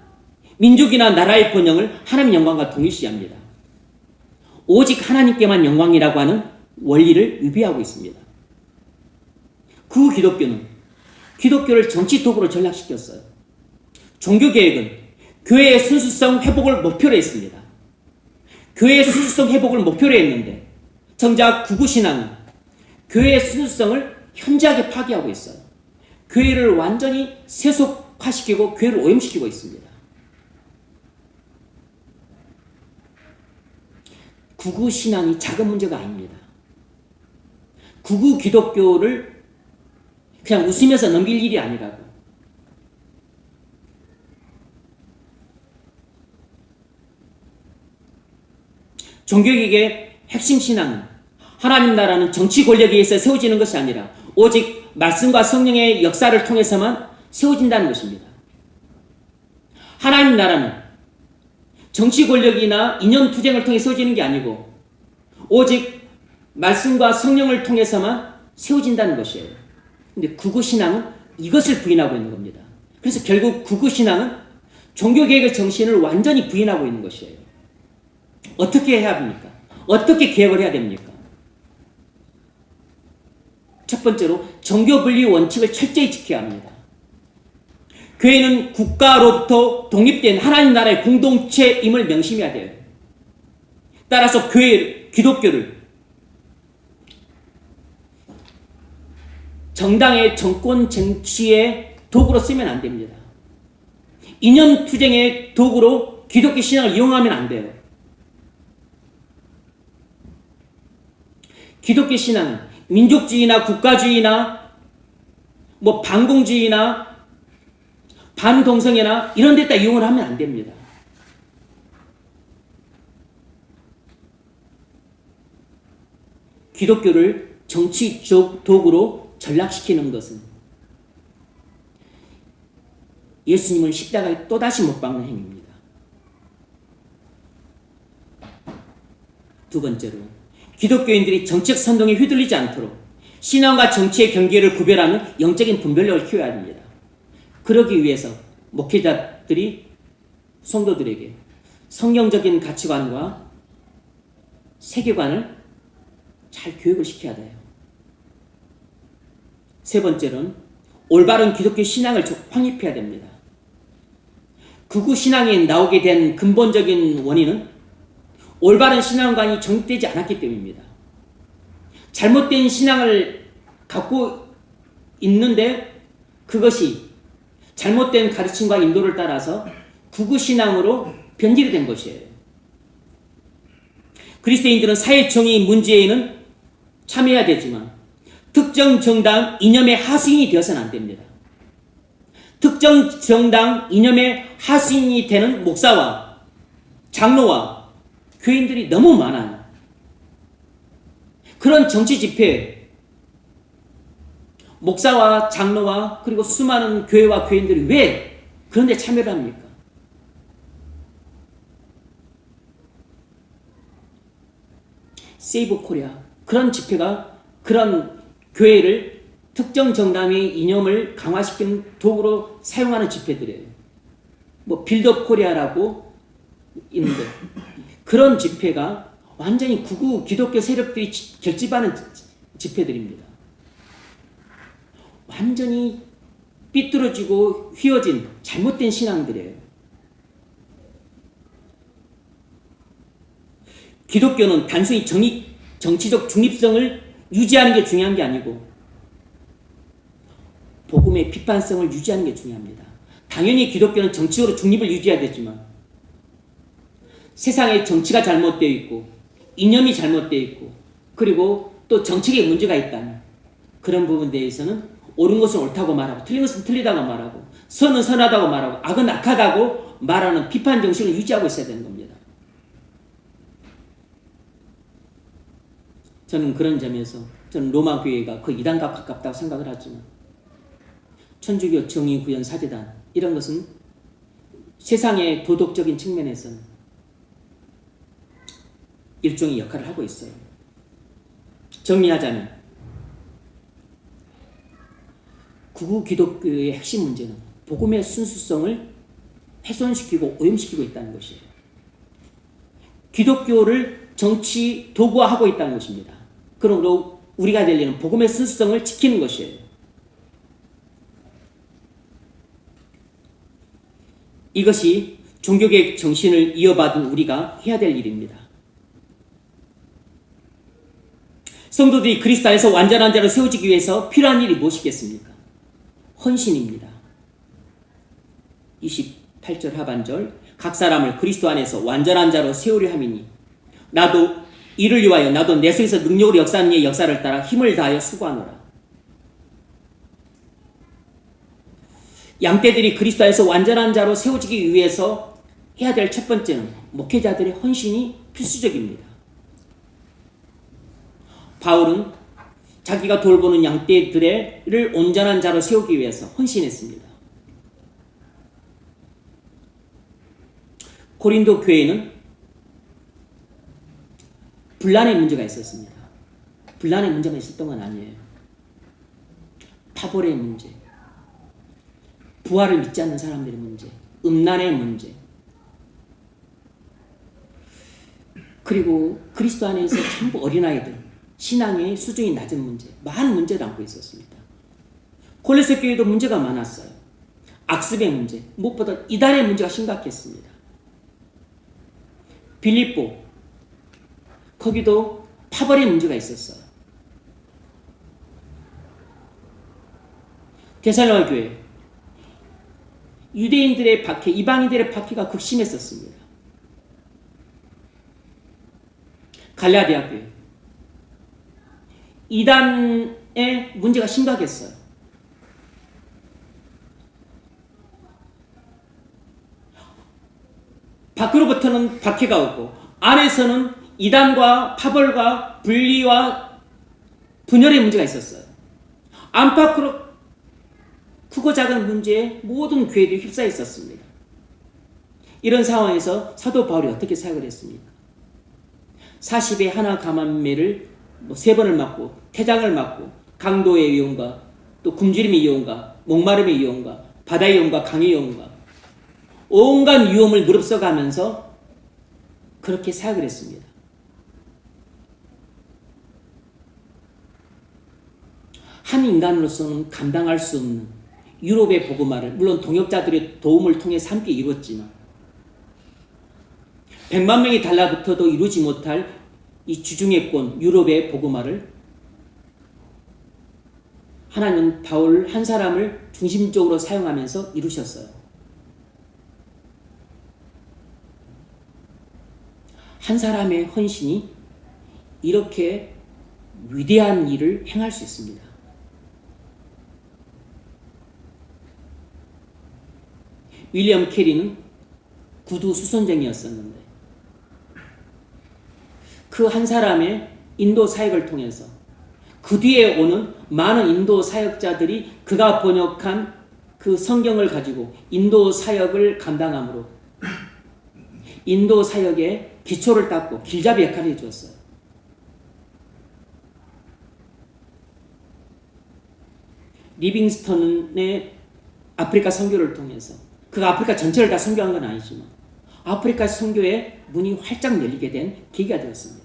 민족이나 나라의 번영을 하나님의 영광과 동일시합니다. 오직 하나님께만 영광이라고 하는 원리를 위배하고 있습니다. 극우 기독교는 기독교를 정치 도구로 전락시켰어요. 종교개혁은 교회의 순수성 회복을 목표로 했습니다. 교회의 순수성 회복을 목표로 했는데 정작 구구신앙은 교회의 순수성을 현저하게 파괴하고 있어요. 교회를 완전히 세속화시키고 교회를 오염시키고 있습니다. 구구신앙이 작은 문제가 아닙니다. 구구 기독교를 그냥 웃으면서 넘길 일이 아니라고. 종교개혁의 핵심 신앙은 하나님 나라는 정치 권력에 의해서 세워지는 것이 아니라 오직 말씀과 성령의 역사를 통해서만 세워진다는 것입니다. 하나님 나라는 정치 권력이나 이념 투쟁을 통해 세워지는 게 아니고 오직 말씀과 성령을 통해서만 세워진다는 것이에요. 근데 구구신앙은 이것을 부인하고 있는 겁니다. 그래서 결국 구구신앙은 종교개혁의 정신을 완전히 부인하고 있는 것이에요. 어떻게 해야 합니까? 어떻게 개혁을 해야 됩니까? 첫 번째로 종교분리 원칙을 철저히 지켜야 합니다. 교회는 국가로부터 독립된 하나님 나라의 공동체임을 명심해야 돼요. 따라서 기독교를 정당의 정권 정치의 도구로 쓰면 안 됩니다. 이념 투쟁의 도구로 기독교 신앙을 이용하면 안 돼요. 기독교 신앙은 민족주의나 국가주의나 반공주의나 반동성애나 이런 데다 이용을 하면 안 됩니다. 기독교를 정치적 도구로 전락시키는 것은 예수님을 십자가에 또다시 못 박는 행위입니다. 두 번째로 기독교인들이 정책 선동에 휘둘리지 않도록 신앙과 정치의 경계를 구별하는 영적인 분별력을 키워야 합니다. 그러기 위해서 목회자들이 성도들에게 성경적인 가치관과 세계관을 잘 교육을 시켜야 돼요. 세 번째는 올바른 기독교 신앙을 확립해야 됩니다. 극우 신앙이 나오게 된 근본적인 원인은 올바른 신앙관이 정립되지 않았기 때문입니다. 잘못된 신앙을 갖고 있는데 그것이 잘못된 가르침과 인도를 따라서 극우 신앙으로 변질이 된 것이에요. 그리스도인들은 사회 정의 문제에는 참여해야 되지만 특정 정당 이념의 하수인이 되어서는 안 됩니다. 특정 정당 이념의 하수인이 되는 목사와 장로와 교인들이 너무 많아요. 그런 정치 집회에 목사와 장로와 그리고 수많은 교회와 교인들이 왜 그런 데 참여를 합니까? 세이브 코리아 그런 집회가 그런 교회를 특정 정당의 이념을 강화시키는 도구로 사용하는 집회들이에요. 빌드업 코리아라고 있는데 그런 집회가 완전히 극우 기독교 세력들이 결집하는 집회들입니다. 완전히 삐뚤어지고 휘어진 잘못된 신앙들이에요. 기독교는 단순히 정치적 중립성을 유지하는 게 중요한 게 아니고 복음의 비판성을 유지하는 게 중요합니다. 당연히 기독교는 정치적으로 중립을 유지해야 되지만 세상에 정치가 잘못되어 있고 이념이 잘못되어 있고 그리고 또 정책에 문제가 있다면 그런 부분에 대해서는 옳은 것은 옳다고 말하고 틀린 것은 틀리다고 말하고 선은 선하다고 말하고 악은 악하다고 말하는 비판 정신을 유지하고 있어야 되는 겁니다. 저는 그런 점에서 저는 로마 교회가 거의 이단과 가깝다고 생각을 하지만 천주교 정의구현 사제단 이런 것은 세상의 도덕적인 측면에서는 일종의 역할을 하고 있어요. 정리하자면 극우 기독교의 핵심 문제는 복음의 순수성을 훼손시키고 오염시키고 있다는 것이에요. 기독교를 정치 도구화하고 있다는 것입니다. 그러므로 우리가 될 일은 복음의 순수성을 지키는 것이에요. 이것이 종교개혁 정신을 이어받은 우리가 해야 될 일입니다. 성도들이 그리스도 안에서 완전한 자로 세워지기 위해서 필요한 일이 무엇이겠습니까? 헌신입니다. 28절 하반절, 각 사람을 그리스도 안에서 완전한 자로 세우려 함이니 나도 이를 위하여 나도 내 속에서 능력으로 역사하는 이의 역사를 따라 힘을 다하여 수고하노라. 양떼들이 그리스도 안에서 완전한 자로 세워지기 위해서 해야 될 첫 번째는 목회자들의 헌신이 필수적입니다. 바울은 자기가 돌보는 양떼들을 온전한 자로 세우기 위해서 헌신했습니다. 고린도 교회는 분란의 문제가 있었습니다. 분란의 문제만 있었던 건 아니에요. 파벌의 문제, 부활을 믿지 않는 사람들의 문제, 음란의 문제, 그리고 그리스도 안에서 전부 어린아이들, 신앙의 수준이 낮은 문제, 많은 문제를 안고 있었습니다. 골로새 교회도 문제가 많았어요. 악습의 문제, 무엇보다 이단의 문제가 심각했습니다. 빌립보, 거기도 파벌의 문제가 있었어요. 데살로니가 교회, 유대인들의 박해, 이방인들의 박해가 극심했었습니다. 갈라디아 교회, 이단의 문제가 심각했어요. 밖으로부터는 박해가 오고 안에서는 이단과 파벌과 분리와 분열의 문제가 있었어요. 안팎으로 크고 작은 문제에 모든 교회들이 휩싸여 있었습니다. 이런 상황에서 사도 바울이 어떻게 사역을 했습니까? 40의 하나 가만매를 3번을 맞고 태장을 맞고 강도의 위험과 또 굶주림의 위험과 목마름의 위험과 바다의 위험과 강의 위험과 온갖 위험을 무릅써가면서 그렇게 사역을 했습니다. 한 인간으로서는 감당할 수 없는 유럽의 복음화를 물론 동역자들의 도움을 통해 함께 이루었지만 100만 명이 달라붙어도 이루지 못할 이 주중해권 유럽의 복음화를 하나님은 바울 한 사람을 중심적으로 사용하면서 이루셨어요. 한 사람의 헌신이 이렇게 위대한 일을 행할 수 있습니다. 윌리엄 캐리는 구두 수선쟁이였었는데 그 한 사람의 인도 사역을 통해서 그 뒤에 오는 많은 인도 사역자들이 그가 번역한 그 성경을 가지고 인도 사역을 감당함으로 인도 사역의 기초를 닦고 길잡이 역할을 해주었어요. 리빙스턴의 아프리카 선교를 통해서 그 아프리카 전체를 다 선교한 건 아니지만 아프리카 선교의 문이 활짝 열리게 된 계기가 되었습니다.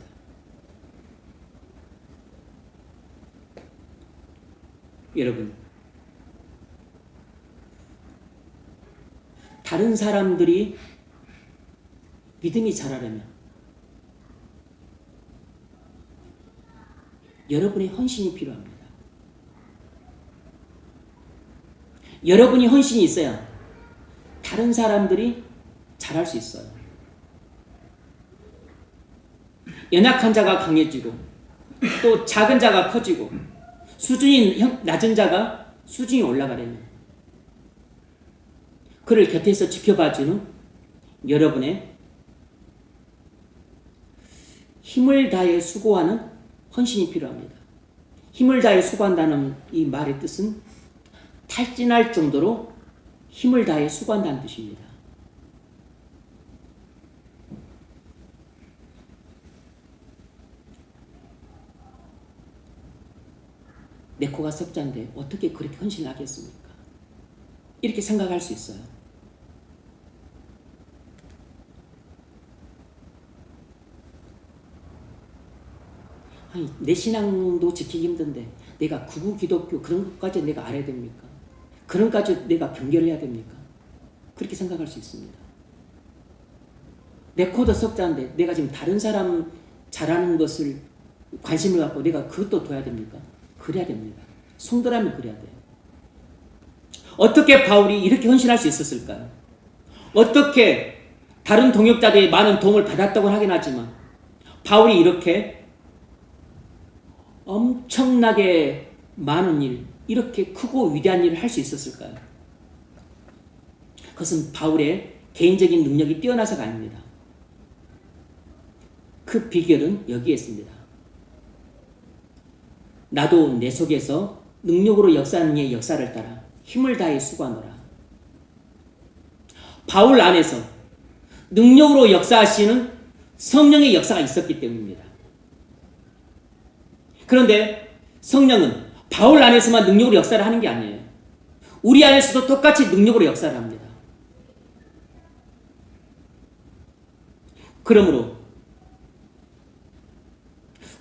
여러분, 다른 사람들이 믿음이 자라려면 여러분의 헌신이 필요합니다. 여러분이 헌신이 있어야 다른 사람들이 잘할 수 있어요. 연약한 자가 강해지고 또 작은 자가 커지고 수준이 낮은 자가 수준이 올라가려면 그를 곁에서 지켜봐주는 여러분의 힘을 다해 수고하는 헌신이 필요합니다. 힘을 다해 수고한다는 이 말의 뜻은 탈진할 정도로 힘을 다해 수고한다는 뜻입니다. 내 코가 석자인데 어떻게 그렇게 헌신을 하겠습니까? 이렇게 생각할 수 있어요. 아니, 내 신앙도 지키기 힘든데 내가 구구 기독교 그런 것까지 내가 알아야 됩니까? 그런 것까지 내가 경계를 해야 됩니까? 그렇게 생각할 수 있습니다. 내 코드 석자인데 내가 지금 다른 사람 잘하는 것을 관심을 갖고 내가 그것도 둬야 됩니까? 그래야 됩니다. 성도라면 그래야 돼요. 어떻게 바울이 이렇게 헌신할 수 있었을까요? 어떻게 다른 동역자들이 많은 도움을 받았다고 하긴 하지만 바울이 이렇게 엄청나게 많은 일, 이렇게 크고 위대한 일을 할 수 있었을까요? 그것은 바울의 개인적인 능력이 뛰어나서가 아닙니다. 그 비결은 여기에 있습니다. 나도 내 속에서 능력으로 역사하는 이의 역사를 따라 힘을 다해 수고하노라. 바울 안에서 능력으로 역사하시는 성령의 역사가 있었기 때문입니다. 그런데 성령은 바울 안에서만 능력으로 역사를 하는 게 아니에요. 우리 안에서도 똑같이 능력으로 역사를 합니다. 그러므로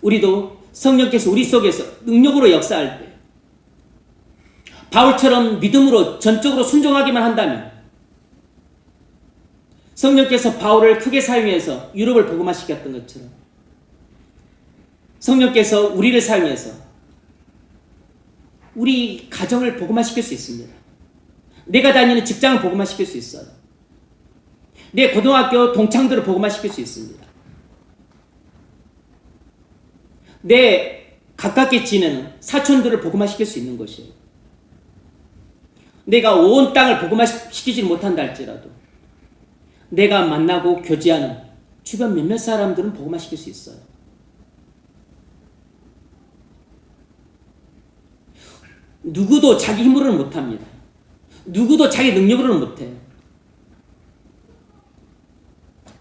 우리도 성령께서 우리 속에서 능력으로 역사할 때 바울처럼 믿음으로 전적으로 순종하기만 한다면 성령께서 바울을 크게 사용해서 유럽을 복음화시켰던 것처럼 성령께서 우리를 사용해서 우리 가정을 복음화시킬 수 있습니다. 내가 다니는 직장을 복음화시킬 수 있어요. 내 고등학교 동창들을 복음화시킬 수 있습니다. 내 가깝게 지내는 사촌들을 복음화시킬 수 있는 것이에요. 내가 온 땅을 복음화시키지 못한다 할지라도 내가 만나고 교제하는 주변 몇몇 사람들은 복음화시킬 수 있어요. 누구도 자기 힘으로는 못합니다. 누구도 자기 능력으로는 못해요.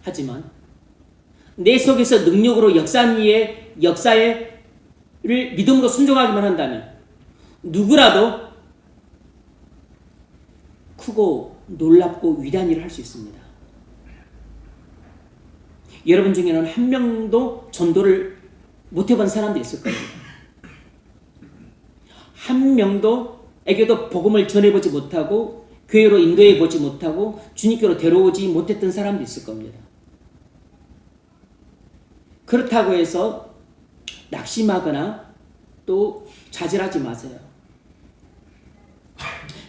하지만 내 속에서 능력으로 역사하는 이의 역사를 믿음으로 순종하기만 한다면 누구라도 크고 놀랍고 위대한 일을 할 수 있습니다. 여러분 중에는 한 명도 전도를 못 해본 사람도 있을 거예요. 한 명도에게도 복음을 전해보지 못하고 교회로 인도해보지 못하고 주님께로 데려오지 못했던 사람도 있을 겁니다. 그렇다고 해서 낙심하거나 또 좌절하지 마세요.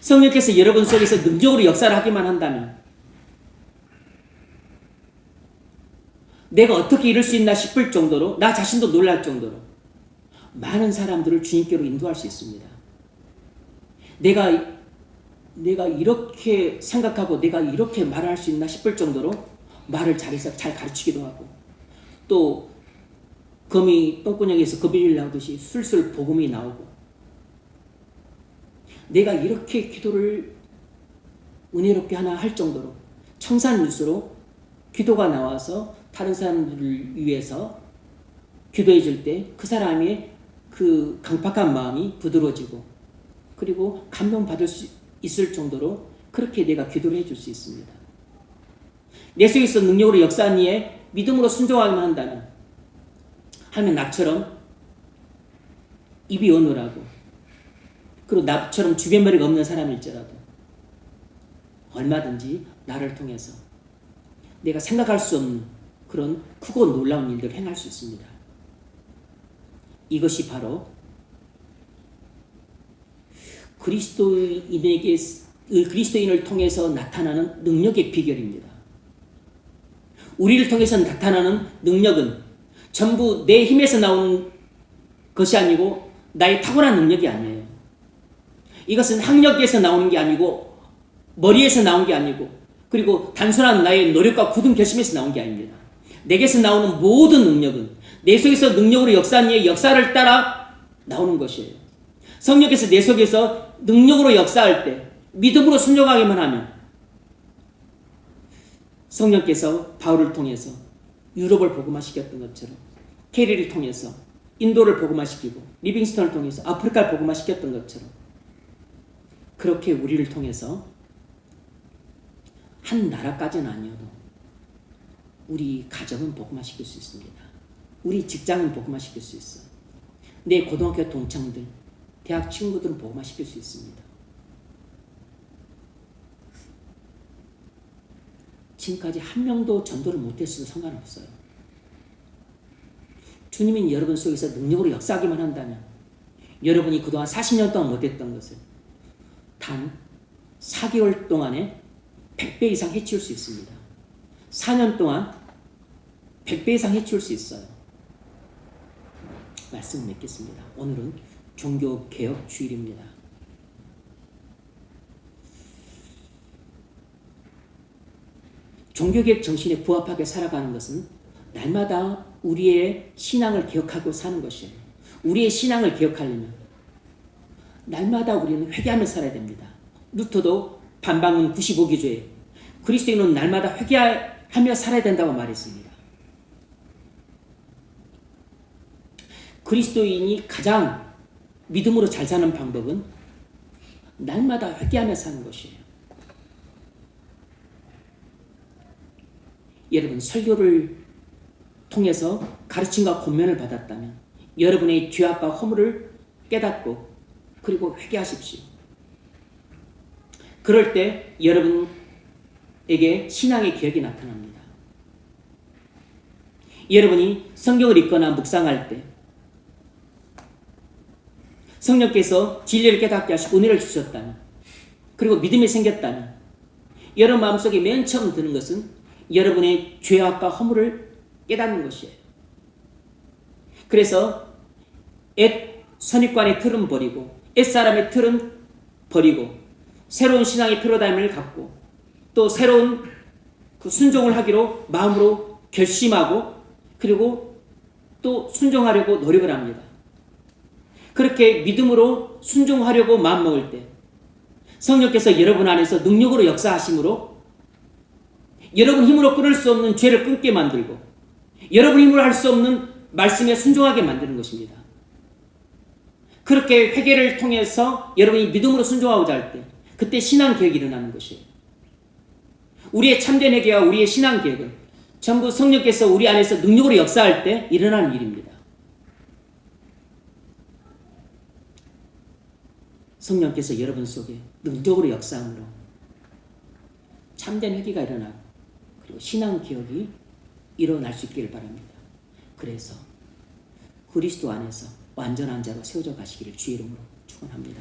성령께서 여러분 속에서 능력으로 역사를 하기만 한다면 내가 어떻게 이룰 수 있나 싶을 정도로 나 자신도 놀랄 정도로 많은 사람들을 주님께로 인도할 수 있습니다. 내가 이렇게 생각하고 내가 이렇게 말을 할 수 있나 싶을 정도로 말을 잘해서 잘 가르치기도 하고 또 거미 똥구녕에서 거미줄 나오듯이 술술 복음이 나오고 내가 이렇게 기도를 은혜롭게 하나 할 정도로 청산유수로 기도가 나와서 다른 사람들을 위해서 기도해 줄 때 그 사람의 그 강팍한 마음이 부드러워지고 그리고 감동받을 수 있을 정도로 그렇게 내가 기도를 해줄 수 있습니다. 내 속에서 능력으로 역사한 이에 믿음으로 순종하기만 한다면 하면 나처럼 입이 어눌하고 그리고 나처럼 주변머리가 없는 사람일지라도 얼마든지 나를 통해서 내가 생각할 수 없는 그런 크고 놀라운 일들을 행할 수 있습니다. 이것이 바로 그리스도인을 통해서 나타나는 능력의 비결입니다. 우리를 통해서 나타나는 능력은 전부 내 힘에서 나오는 것이 아니고 나의 탁월한 능력이 아니에요. 이것은 학력에서 나오는 게 아니고 머리에서 나온 게 아니고 그리고 단순한 나의 노력과 굳은 결심에서 나온 게 아닙니다. 내게서 나오는 모든 능력은 내 속에서 능력으로 역사한 이의 역사를 따라 나오는 것이에요. 성령께서 내 속에서 능력으로 역사할 때 믿음으로 순종하기만 하면 성령께서 바울을 통해서 유럽을 복음화시켰던 것처럼 캐리를 통해서 인도를 복음화시키고 리빙스턴을 통해서 아프리카를 복음화시켰던 것처럼 그렇게 우리를 통해서 한 나라까지는 아니어도 우리 가정은 복음화시킬 수 있습니다. 우리 직장은 복음화시킬 수 있어요. 내 고등학교 동창들, 대학 친구들은 복음화시킬 수 있습니다. 지금까지 한 명도 전도를 못했어도 상관없어요. 주님이 여러분 속에서 능력으로 역사하기만 한다면 여러분이 그동안 40년 동안 못했던 것을 단 4개월 동안에 100배 이상 해치울 수 있습니다. 4년 동안 100배 이상 해치울 수 있어요. 말씀 맺겠습니다. 오늘은 종교개혁 주일입니다. 종교개혁 정신에 부합하게 살아가는 것은 날마다 우리의 신앙을 기억하고 사는 것이에요. 우리의 신앙을 기억하려면 날마다 우리는 회개하며 살아야 됩니다. 루터도 반박문 95기조에 그리스도인은 날마다 회개하며 살아야 된다고 말했습니다. 그리스도인이 가장 믿음으로 잘 사는 방법은 날마다 회개하며 사는 것이에요. 여러분 설교를 통해서 가르침과 권면을 받았다면 여러분의 죄악과 허물을 깨닫고 그리고 회개하십시오. 그럴 때 여러분에게 신앙의 기억이 나타납니다. 여러분이 성경을 읽거나 묵상할 때 성령께서 진리를 깨닫게 하시고 은혜를 주셨다면 그리고 믿음이 생겼다면 여러분 마음속에 맨 처음 드는 것은 여러분의 죄악과 허물을 깨닫는 것이에요. 그래서 옛 선입관의 틀은 버리고 옛사람의 틀은 버리고 새로운 신앙의 필요함을 갖고 또 새로운 그 순종을 하기로 마음으로 결심하고 그리고 또 순종하려고 노력을 합니다. 그렇게 믿음으로 순종하려고 마음먹을 때 성령께서 여러분 안에서 능력으로 역사하심으로 여러분 힘으로 끊을 수 없는 죄를 끊게 만들고 여러분 힘으로 할 수 없는 말씀에 순종하게 만드는 것입니다. 그렇게 회개를 통해서 여러분이 믿음으로 순종하고자 할 때 그때 신앙개혁이 일어나는 것이에요. 우리의 참된 회개와 우리의 신앙개혁은 전부 성령께서 우리 안에서 능력으로 역사할 때 일어나는 일입니다. 성령께서 여러분 속에 능력으로 역사함으로 참된 회개가 일어나고 그리고 신앙개혁이 일어날 수 있기를 바랍니다. 그래서 그리스도 안에서 완전한 자로 세워져 가시기를 주의 이름으로 축원합니다.